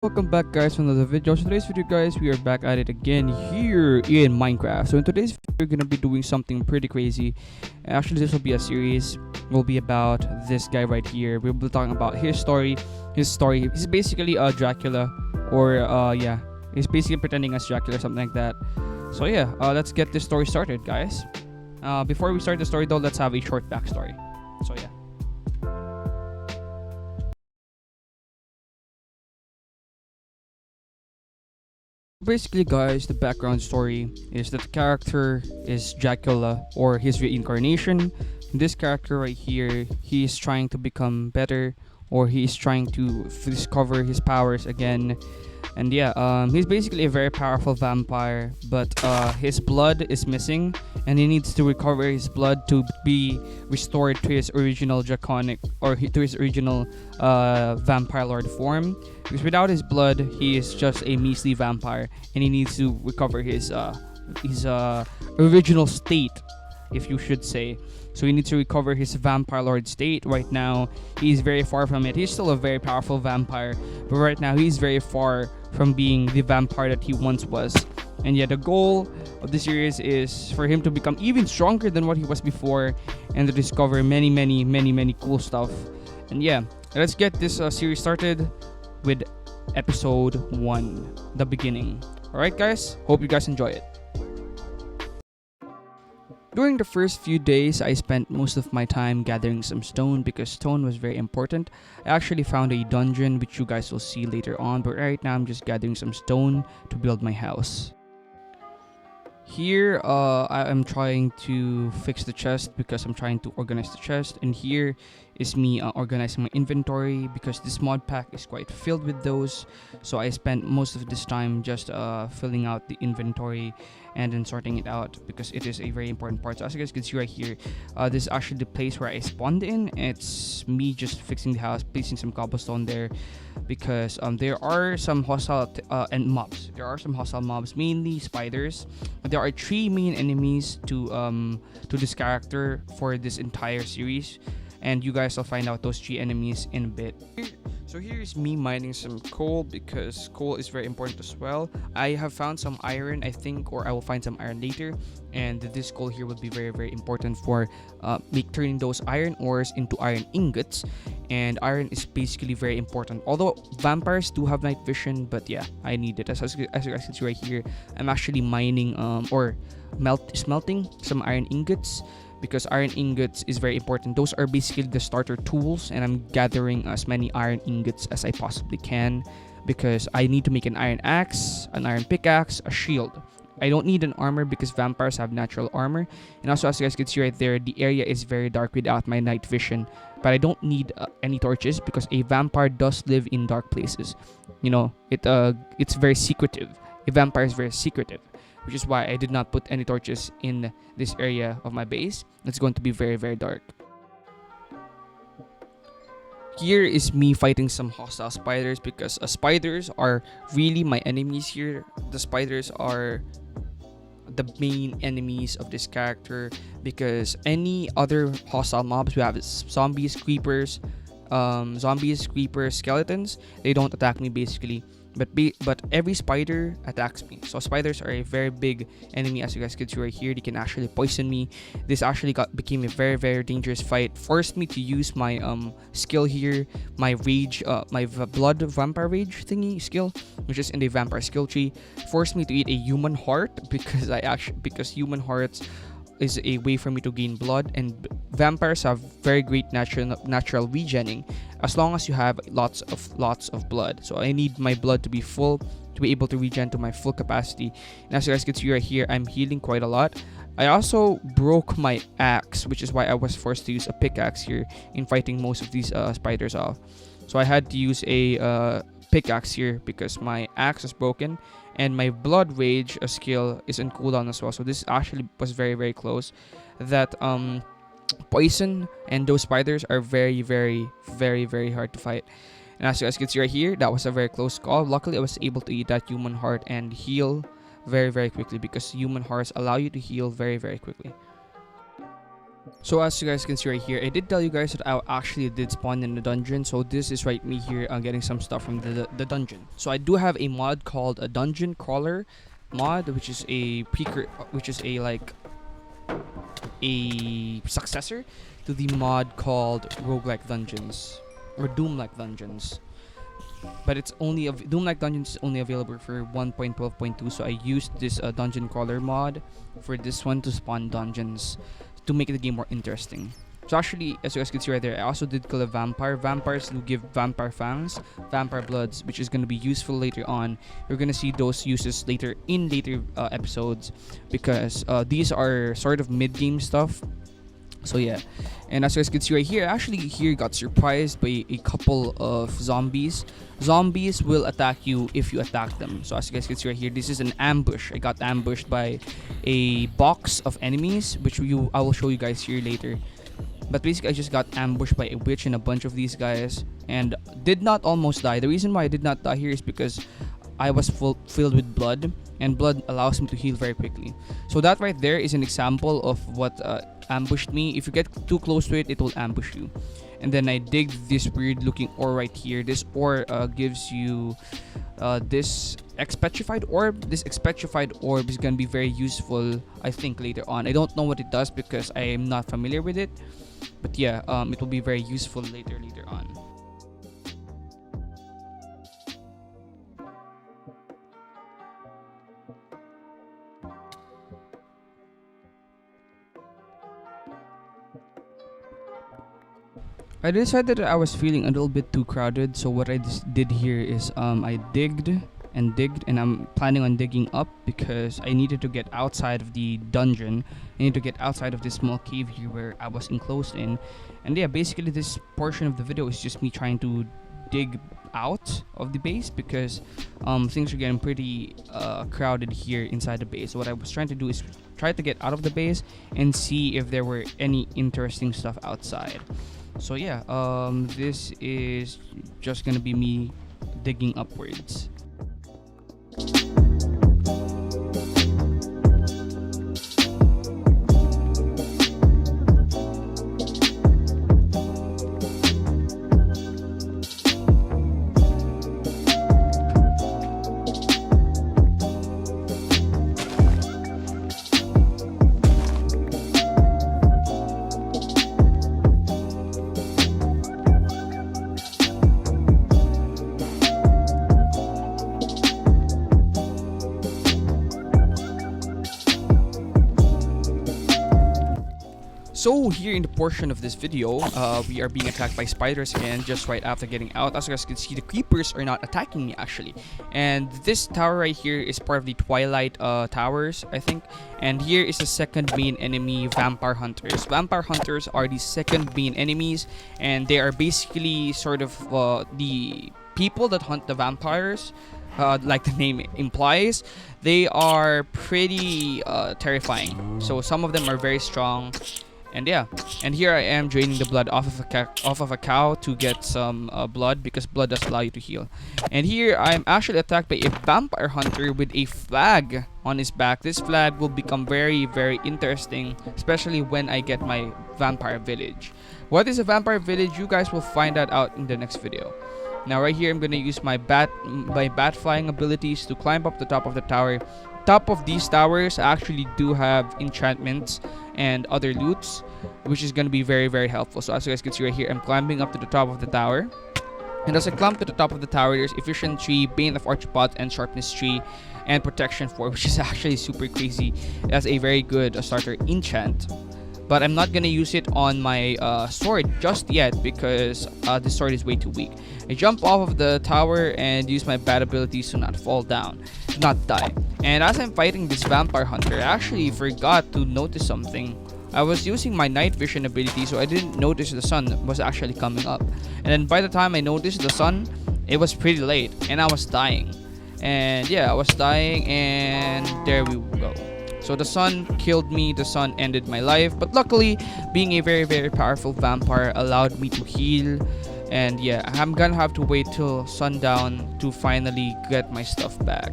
Welcome back guys to another video. So today's video guys, we are back at it again here in Minecraft. So in today's video we're gonna be doing something pretty crazy. Actually this will be a series. It will be about this guy right here. We'll be talking about his story. He's basically a Dracula, or yeah, he's basically pretending as Dracula or something like that. So yeah, let's get this story started guys. Before we start the story though, let's have a short backstory. So yeah. Basically, guys, the background story is that the character is Dracula or his reincarnation. This character right here, he is trying to become better, or he is trying to discover his powers again. And yeah, he's basically a very powerful vampire, but his blood is missing, and he needs to recover his blood to be restored to his original draconic, or to his original vampire lord form. Because without his blood, he is just a measly vampire, and he needs to recover his original state, if you should say. So he needs to recover his vampire lord state. Right now, he's very far from it. He's still a very powerful vampire, but right now he's very far from being the vampire that he once was. And yeah, the goal of the series is for him to become even stronger than what he was before, and to discover many cool stuff. And yeah, let's get this series started with episode 1, the beginning. Alright guys, hope you guys enjoy it. During the first few days, I spent most of my time gathering some stone because stone was very important. I actually found a dungeon which you guys will see later on, but right now I'm just gathering some stone to build my house. Here, I am trying to fix the chest because I'm trying to organize the chest. And here is me organizing my inventory because this mod pack is quite filled with those. So I spent most of this time just filling out the inventory and then sorting it out because it is a very important part. So as you guys can see right here, this is actually the place where I spawned in. It's me just fixing the house, placing some cobblestone there because there are some hostile and mobs. There are some hostile mobs, mainly spiders. There are 3 main enemies to this character for this entire series, and you guys will find out those 3 enemies in a bit. So here's me mining some coal because coal is very important as well. I have found some iron, I think, or I will find some iron later, and this coal here would be very important for turning those iron ores into iron ingots. And iron is basically very important, although vampires do have night vision, but yeah, I need it. As you guys can see right here, I'm actually mining or smelting some iron ingots because iron ingots is very important. Those are basically the starter tools, and I'm gathering as many iron ingots as I possibly can because I need to make an iron axe, an iron pickaxe, a shield. I don't need an armor because vampires have natural armor. And also, as you guys can see right there, the area is very dark without my night vision, but I don't need any torches because a vampire does live in dark places. You know, it's very secretive. A vampire is very secretive, which is why I did not put any torches in this area of my base. It's going to be very dark. Here is me fighting some hostile spiders because spiders are really my enemies here. The spiders are the main enemies of this character because any other hostile mobs, we have zombies, creepers, skeletons, they don't attack me basically. But every spider attacks me. So spiders are a very big enemy, as you guys can see right here. They can actually poison me. This actually became a very dangerous fight. Forced me to use my skill here, my rage, my blood vampire rage thingy skill, which is in the vampire skill tree. Forced me to eat a human heart because human hearts is a way for me to gain blood, and vampires have very great natural regening as long as you have lots of blood. So I need my blood to be full to be able to regen to my full capacity. And as you guys can see right here, I'm healing quite a lot. I also broke my axe, which is why I was forced to use a pickaxe here in fighting most of these spiders off. So I had to use a pickaxe here because my axe is broken, and my blood rage skill is in cooldown as well. So this actually was very close. That poison and those spiders are very hard to fight. And as you guys can see right here, that was a very close call. Luckily I was able to eat that human heart and heal very quickly because human hearts allow you to heal very quickly. So as you guys can see right here, I did tell you guys that I actually did spawn in the dungeon. So this is right me here getting some stuff from the dungeon. So I do have a mod called a dungeon crawler mod, which is a like a successor to the mod called roguelike dungeons or doom-like dungeons. But it's only doom-like dungeons is only available for 1.12.2. So I used this dungeon crawler mod for this one to spawn dungeons to make the game more interesting. So actually, as you guys can see right there, I also did kill a vampire. Vampires do give vampire fangs, vampire bloods, which is going to be useful later on. You're going to see those uses later in later episodes, because these are sort of mid-game stuff. So yeah, and as you guys can see right here, actually here got surprised by a couple of zombies. Zombies will attack you if you attack them. So as you guys can see right here, this is an ambush. I got ambushed by a box of enemies, which I will show you guys here later. But basically, I just got ambushed by a witch and a bunch of these guys, and did not almost die. The reason why I did not die here is because I was filled with blood, and blood allows me to heal very quickly. So that right there is an example of what ambushed me. If you get too close to it, it will ambush you. And then I digged this weird looking ore right here. This ore gives you this expetrified orb. This expetrified orb is going to be very useful, I think, later on. I don't know what it does because I am not familiar with it. But yeah, it will be very useful later on. I decided that I was feeling a little bit too crowded, so what I did here is I digged and digged, and I'm planning on digging up because I needed to get outside of the dungeon. I need to get outside of this small cave here where I was enclosed in. And yeah, basically this portion of the video is just me trying to dig out of the base because things are getting pretty crowded here inside the base. So what I was trying to do is try to get out of the base and see if there were any interesting stuff outside. So yeah, this is just gonna be me digging upwards. So here in the portion of this video, we are being attacked by spiders again just right after getting out. As you guys can see, the creepers are not attacking me actually. And this tower right here is part of the Twilight towers, I think. And here is the second main enemy, vampire hunters. Vampire hunters are the second main enemies, and they are basically sort of the people that hunt the vampires. Like the name implies, they are pretty terrifying. So some of them are very strong. And yeah, and here I am draining the blood off of a cow to get some blood, because blood does allow you to heal. And here I'm actually attacked by a vampire hunter with a flag on his back. This flag will become very, very interesting, especially when I get my vampire village. What is a vampire village? You guys will find that out in the next video. Now right here, I'm gonna use my bat flying abilities to climb up the top of the tower. Top of these towers actually do have enchantments and other loots, which is going to be very, very helpful. So as you guys can see right here, I'm climbing up to the top of the tower. And as I climb to the top of the tower, there's Efficient Tree, Bane of Archbot, and Sharpness Tree, and Protection 4, which is actually super crazy. That's a very good starter enchant. But I'm not going to use it on my sword just yet because the sword is way too weak. I jump off of the tower and use my bat abilities to not fall down, to not die. And as I'm fighting this vampire hunter, I actually forgot to notice something. I was using my night vision ability, so I didn't notice the sun was actually coming up. And then by the time I noticed the sun, it was pretty late and I was dying. And yeah, I was dying, and there we go. So the sun killed me, the sun ended my life. But luckily, being a very, very powerful vampire allowed me to heal. And yeah, I'm gonna have to wait till sundown to finally get my stuff back.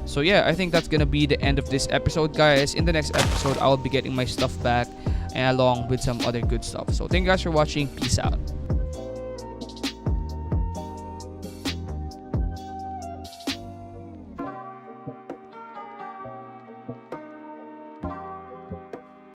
So yeah, I think that's gonna be the end of this episode, guys. In the next episode, I'll be getting my stuff back. and along with some other good stuff. So thank you guys for watching. Peace out.